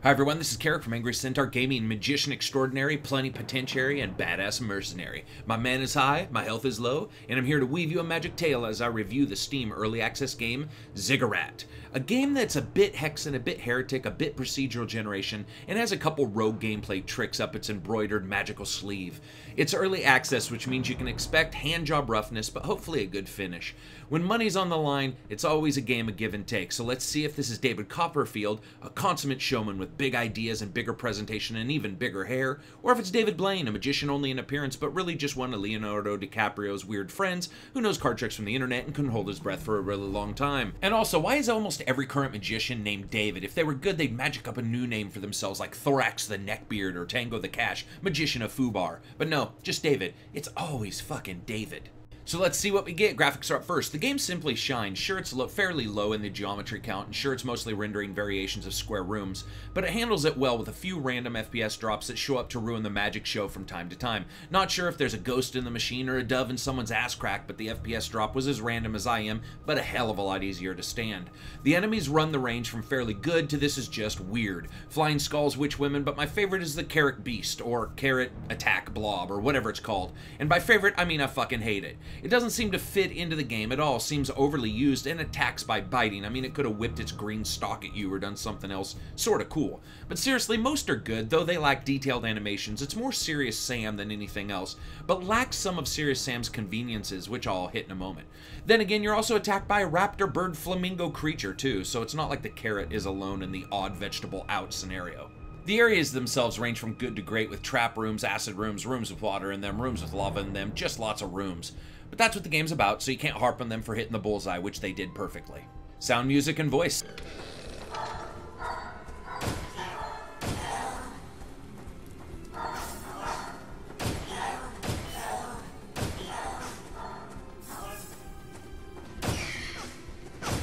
Hi everyone, this is Karak from Angry Centaur Gaming, magician extraordinary, plenipotentiary, and badass mercenary. My man is high, my health is low, and I'm here to weave you a magic tale as I review the Steam Early Access game, Ziggurat. A game that's a bit Hexan, a bit Heratic, a bit procedural generation, and has a couple rogue gameplay tricks up its embroidered magical sleeve. It's early access, which means you can expect handjob roughness, but hopefully a good finish. When money's on the line, it's always a game of give and take, so let's see if this is David Copperfield, a consummate showman with big ideas and bigger presentation and even bigger hair, or if it's David Blaine, a magician only in appearance but really just one of Leonardo DiCaprio's weird friends who knows card tricks from the internet and can hold his breath for a really long time. And also, why is almost every current magician named David? If they were good, they'd magic up a new name for themselves like Thorax the Neckbeard or Tango the Cash, magician of Fubar. But no, just David. It's always fucking David. So let's see what we get. Graphics are up first. The game simply shines. Sure, it's fairly low in the geometry count, and sure, it's mostly rendering variations of square rooms, but it handles it well with a few random FPS drops that show up to ruin the magic show from time to time. Not sure if there's a ghost in the machine or a dove in someone's ass crack, but the FPS drop was as random as I am, but a hell of a lot easier to stand. The enemies run the range from fairly good to this is just weird. Flying skulls, witch women, but my favorite is the Karak beast, or carrot attack blob, or whatever it's called. And by favorite, I mean I fucking hate it. It doesn't seem to fit into the game at all, seems overly used, and attacks by biting. I mean, it could have whipped its green stalk at you or done something else sorta cool. But seriously, most are good, though they lack detailed animations. It's more Serious Sam than anything else, but lacks some of Serious Sam's conveniences, which I'll hit in a moment. Then again, you're also attacked by a raptor bird flamingo creature too, so it's not like the carrot is alone in the odd vegetable out scenario. The areas themselves range from good to great with trap rooms, acid rooms, rooms with water in them, rooms with lava in them, just lots of rooms. But that's what the game's about, so you can't harp on them for hitting the bullseye, which they did perfectly. Sound, music, and voice.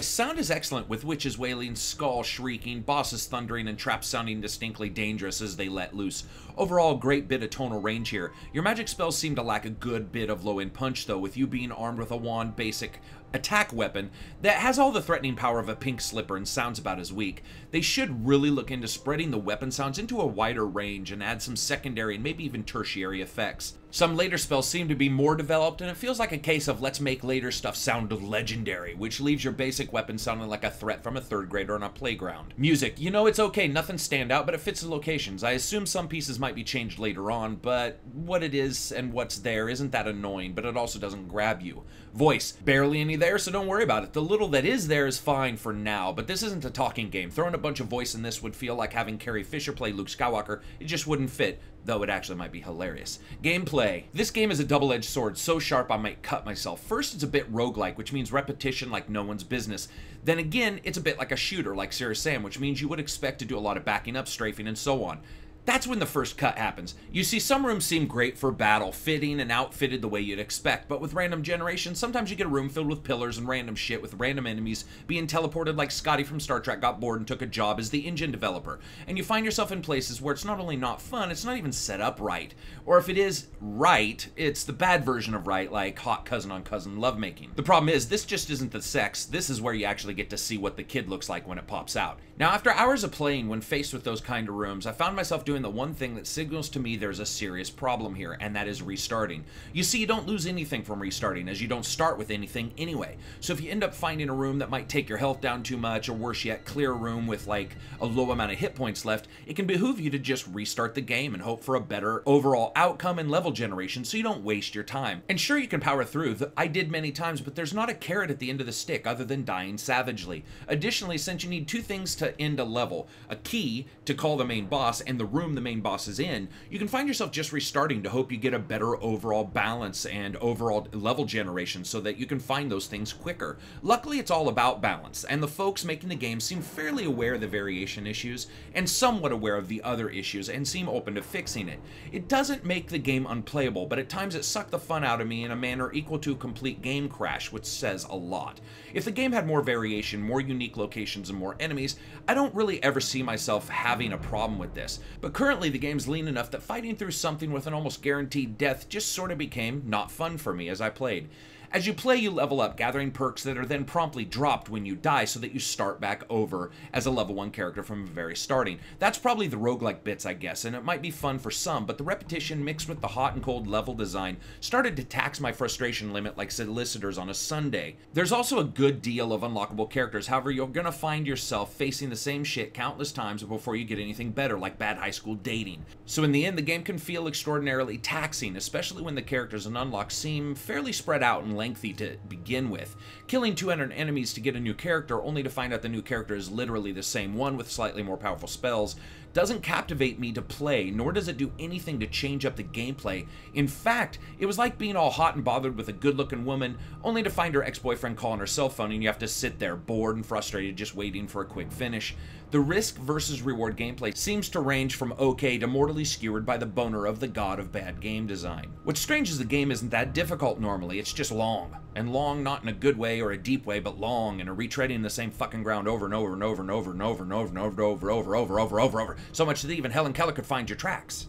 Sound is excellent, with witches wailing, skulls shrieking, bosses thundering, and traps sounding distinctly dangerous as they let loose. Overall, great bit of tonal range here. Your magic spells seem to lack a good bit of low-end punch, though, with you being armed with a wand basic attack weapon that has all the threatening power of a pink slipper and sounds about as weak. They should really look into spreading the weapon sounds into a wider range and add some secondary and maybe even tertiary effects. Some later spells seem to be more developed, and it feels like a case of let's make later stuff sound legendary, which leaves your basic weapon sounding like a threat from a third grader on a playground. Music, you know, it's okay, nothing stand out, but it fits the locations. I assume some pieces might be changed later on, but what it is and what's there isn't that annoying, but it also doesn't grab you. Voice, barely any there, so don't worry about it. The little that is there is fine for now, but this isn't a talking game. Throwing a bunch of voice in this would feel like having Carrie Fisher play Luke Skywalker. It just wouldn't fit, though it actually might be hilarious. Gameplay. This game is a double-edged sword, so sharp I might cut myself. First, it's a bit roguelike, which means repetition like no one's business. Then again, it's a bit like a shooter like Serious Sam, which means you would expect to do a lot of backing up, strafing, and so on. That's when the first cut happens. You see, some rooms seem great for battle, fitting and outfitted the way you'd expect, but with random generation, sometimes you get a room filled with pillars and random shit with random enemies being teleported like Scotty from Star Trek got bored and took a job as the engine developer. And you find yourself in places where it's not only not fun, it's not even set up right. Or if it is right, it's the bad version of right, like hot cousin-on-cousin lovemaking. The problem is, this just isn't the sex, this is where you actually get to see what the kid looks like when it pops out. Now, after hours of playing, when faced with those kind of rooms, I found myself doing the one thing that signals to me there's a serious problem here, and that is restarting. You see, you don't lose anything from restarting, as you don't start with anything anyway. So if you end up finding a room that might take your health down too much, or worse yet, clear a room with like a low amount of hit points left, it can behoove you to just restart the game and hope for a better overall outcome and level generation so you don't waste your time. And sure, you can power through. I did many times, but there's not a carrot at the end of the stick other than dying savagely. Additionally, since you need two things to end a level, a key to call the main boss and the room the main boss is in, you can find yourself just restarting to hope you get a better overall balance and overall level generation so that you can find those things quicker. Luckily, it's all about balance, and the folks making the game seem fairly aware of the variation issues and somewhat aware of the other issues and seem open to fixing it. It doesn't make the game unplayable, but at times it sucked the fun out of me in a manner equal to a complete game crash, which says a lot. If the game had more variation, more unique locations, and more enemies, I don't really ever see myself having a problem with this, but currently the game's lean enough that fighting through something with an almost guaranteed death just sort of became not fun for me as I played. As you play, you level up, gathering perks that are then promptly dropped when you die so that you start back over as a level 1 character from the very starting. That's probably the roguelike bits, I guess, and it might be fun for some, but the repetition mixed with the hot and cold level design started to tax my frustration limit like solicitors on a Sunday. There's also a good deal of unlockable characters, however you're gonna find yourself facing the same shit countless times before you get anything better, like bad high school dating. So in the end, the game can feel extraordinarily taxing, especially when the characters and unlocks seem fairly spread out and lengthy to begin with. Killing 200 enemies to get a new character only to find out the new character is literally the same one with slightly more powerful spells doesn't captivate me to play, nor does it do anything to change up the gameplay. In fact, it was like being all hot and bothered with a good-looking woman, only to find her ex-boyfriend calling her cell phone and you have to sit there bored and frustrated just waiting for a quick finish. The risk versus reward gameplay seems to range from okay to mortally skewered by the boner of the god of bad game design. What's strange is the game isn't that difficult normally, it's just long. And long not in a good way or a deep way, but long and a retreading the same fucking ground over and over and over and over and over and over and over and over, so much that even Helen Keller could find your tracks.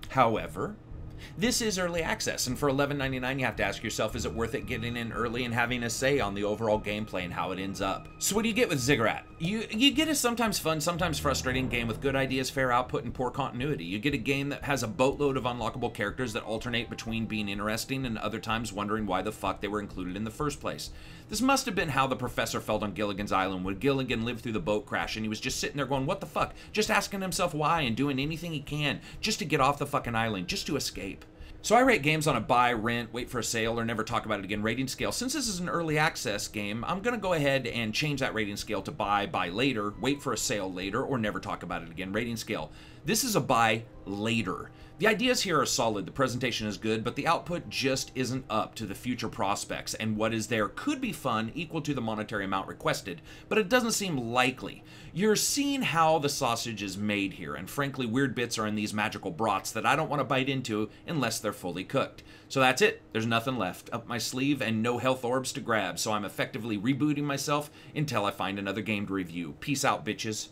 However, this is early access, and for $11.99 you have to ask yourself, is it worth it getting in early and having a say on the overall gameplay and how it ends up? So what do you get with Ziggurat? You get a sometimes fun, sometimes frustrating game with good ideas, fair output, and poor continuity. You get a game that has a boatload of unlockable characters that alternate between being interesting and other times wondering why the fuck they were included in the first place. This must have been how the professor felt on Gilligan's Island when Gilligan lived through the boat crash and he was just sitting there going, what the fuck? Just asking himself why and doing anything he can just to get off the fucking island, just to escape. So I rate games on a buy, rent, wait for a sale, or never talk about it again rating scale. Since this is an early access game, I'm going to go ahead and change that rating scale to buy later, wait for a sale later, or never talk about it again rating scale. This is a buy later. The ideas here are solid, the presentation is good, but the output just isn't up to the future prospects, and what is there could be fun, equal to the monetary amount requested, but it doesn't seem likely. You're seeing how the sausage is made here, and frankly, weird bits are in these magical broths that I don't want to bite into unless they're fully cooked. So that's it. There's nothing left up my sleeve and no health orbs to grab, so I'm effectively rebooting myself until I find another game to review. Peace out, bitches.